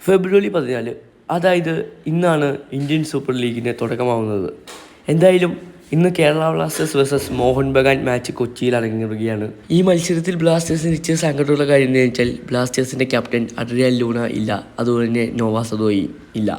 ഫെബ്രുവരി 14, അതായത് ഇന്നാണ് Indian super ലീഗിന് തുടക്കമാവുന്നത്. എന്തായാലും ഇന്ന് Kerala Blasters versus Mohun Bagan match കൊച്ചിയിൽ അരങ്ങേറുകയാണ്. ഈ മത്സരത്തിൽ ബ്ലാസ്റ്റേഴ്സിന് ഇച്ചിരി സങ്കടമുള്ള കാര്യം എന്താണെന്ന് വെച്ചാൽ ബ്ലാസ്റ്റേഴ്സിൻ്റെ ക്യാപ്റ്റൻ അഡ്രിയാൻ ലൂണ ഇല്ല, അതുപോലെ തന്നെ നോവ സദോയി ഇല്ല.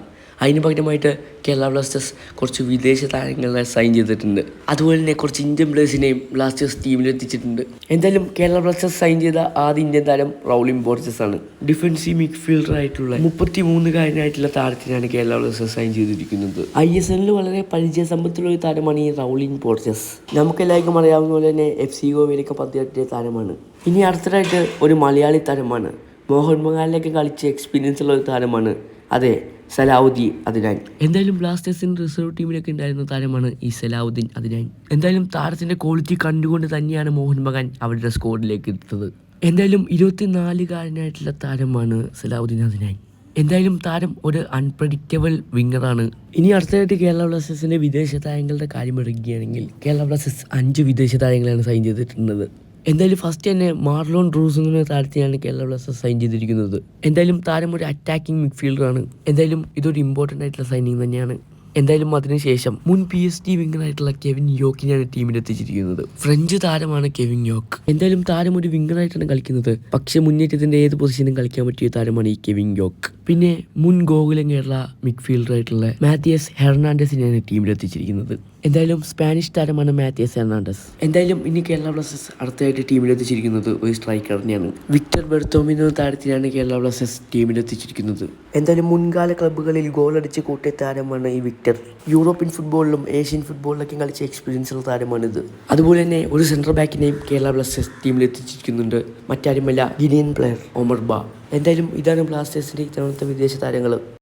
അതിന് പകരമായിട്ട് കേരള ബ്ലാസ്റ്റേഴ്സ് കുറച്ച് വിദേശ താരങ്ങളെ സൈൻ ചെയ്തിട്ടുണ്ട്. അതുപോലെ തന്നെ കുറച്ച് ഇന്ത്യൻ പ്ലേയേഴ്സിനെയും ബ്ലാസ്റ്റേഴ്സ് ടീമിലെത്തിച്ചിട്ടുണ്ട്. എന്തായാലും കേരള ബ്ലാസ്റ്റേഴ്സ് സൈൻ ചെയ്ത ആദ്യ ഇന്ത്യൻ താരം റൗളിൻ ബോർജസ് ആണ്. ഡിഫൻസീവ് മിഡ്ഫീൽഡർ ആയിട്ടുള്ള 33-കാരനായിട്ടുള്ള താരത്തിനാണ് കേരള ബ്ലാസ്റ്റേഴ്സ് സൈൻ ചെയ്തിരിക്കുന്നത്. ISL വളരെ പരിചയസമ്പത്തുള്ള ഒരു താരമാണ് ഈ റൗളിൻ ബോർജസ്. നമുക്കെല്ലാവർക്കും അറിയാവുന്ന പോലെ തന്നെ FC ഗോവയിലേക്ക് പന്തിറക്കിയ താരമാണ്. ഇനി അടുത്തതായിട്ട് ഒരു മലയാളി താരമാണ്. മോഹൻ ബഗാനിലേക്ക് കളിച്ച് എക്സ്പീരിയൻസ് ഉള്ള ഒരു താരമാണ്. അതെ, സലാഹുദ്ദീൻ അദ്നാൻ. എന്തായാലും ബ്ലാസ്റ്റേഴ്സിൻ്റെ റിസർവ് ടീമിലൊക്കെ ഉണ്ടായിരുന്ന താരമാണ് ഈ സലാഹുദ്ദീൻ അദ്നാൻ. എന്തായാലും താരത്തിൻ്റെ ക്വാളിറ്റി കണ്ടുകൊണ്ട് തന്നെയാണ് മോഹൻ ബഗാൻ അവരുടെ സ്ക്വാഡിലേക്ക് എടുത്തത്. എന്തായാലും 24-കാരനായിട്ടുള്ള താരമാണ് സലാഹുദ്ദീൻ അദ്നാൻ. എന്തായാലും താരം ഒരു അൺപ്രഡിക്റ്റബിൾ വിങ്ങറാണ്. ഇനി അടുത്തതായിട്ട് കേരള ബ്ലാസ്റ്റേഴ്സിൻ്റെ വിദേശ താരങ്ങളുടെ കാര്യം എടുക്കുകയാണെങ്കിൽ കേരള ബ്ലാസ്റ്റേഴ്സ് 5 വിദേശ താരങ്ങളാണ് സൈൻ ചെയ്തിട്ടുള്ളത്. എന്തായാലും ഫസ്റ്റ് തന്നെ മാർലോൺ റൂസ് എന്ന താരത്തെയാണ് കേരള ബ്ലാസ്റ്റേഴ്സ് സൈൻ ചെയ്തിരിക്കുന്നത്. എന്തായാലും താരം ഒരു അറ്റാക്കിംഗ് മിഡ്ഫീൽഡറാണ്. എന്തായാലും ഇതൊരു ഇമ്പോർട്ടൻ്റ് ആയിട്ടുള്ള സൈനിങ് തന്നെയാണ്. എന്തായാലും അതിനുശേഷം മുൻ PSG വിങ്ങറായിട്ടുള്ള കെവിൻ യോക്കിനെയാണ് ടീമിലെത്തിച്ചിരിക്കുന്നത്. ഫ്രഞ്ച് താരമാണ് കെവിൻ യോക്ക്. എന്തായാലും താരം ഒരു വിങ്ങറായിട്ടാണ് കളിക്കുന്നത്, പക്ഷേ മുന്നേറ്റത്തിൻ്റെ ഏത് പൊസിഷനും കളിക്കാൻ പറ്റിയ താരമാണ് ഈ കെവിൻ യോക്ക്. പിന്നെ മുൻ ഗോകുലം കേരള മിഡ്ഫീൽഡറായിട്ടുള്ള മാത്തിയസ് ഹെർണാണ്ടസിനെയാണ് ടീമിലെത്തിച്ചിരിക്കുന്നത്. എന്തായാലും സ്പാനിഷ് താരമാണ് മാത്തിയസ് ഹെർണാണ്ടസ്. എന്തായാലും ഇനി കേരള ബ്ലാസ്റ്റേഴ്സ് അടുത്തായിട്ട് ടീമിലെത്തിച്ചിരിക്കുന്നത് ഒരു സ്ട്രൈക്കറിനെയാണ്. വിക്ടർ ബെർത്തോമി എന്ന താരത്തിനാണ് കേരള ബ്ലാസ്റ്റേഴ്സ് ടീമിലെത്തിച്ചിരിക്കുന്നത്. എന്തായാലും മുൻകാല ക്ലബ്ബുകളിൽ ഗോളടിച്ച് കൂട്ടിയ താരമാണ് ഈ വിക്ടർ. യൂറോപ്യൻ ഫുട്ബോളിലും ഏഷ്യൻ ഫുട്ബോളിലൊക്കെ കളിച്ച എക്സ്പീരിയൻസ് ഉള്ള താരമാണിത്. അതുപോലെ തന്നെ ഒരു സെൻട്രൽ ബാക്കിനെയും കേരള ബ്ലാസ്റ്റേഴ്സ് ടീമിലെത്തിച്ചിരിക്കുന്നുണ്ട്. മറ്റാരുമല്ല, ഗിനിയൻ പ്ലെയർ ഒമർ ബാ. എന്തായാലും ഇതാണ് ബ്ലാസ്റ്റേഴ്സിൻ്റെ ഇത്തവണത്തെ വിദേശ താരങ്ങൾ.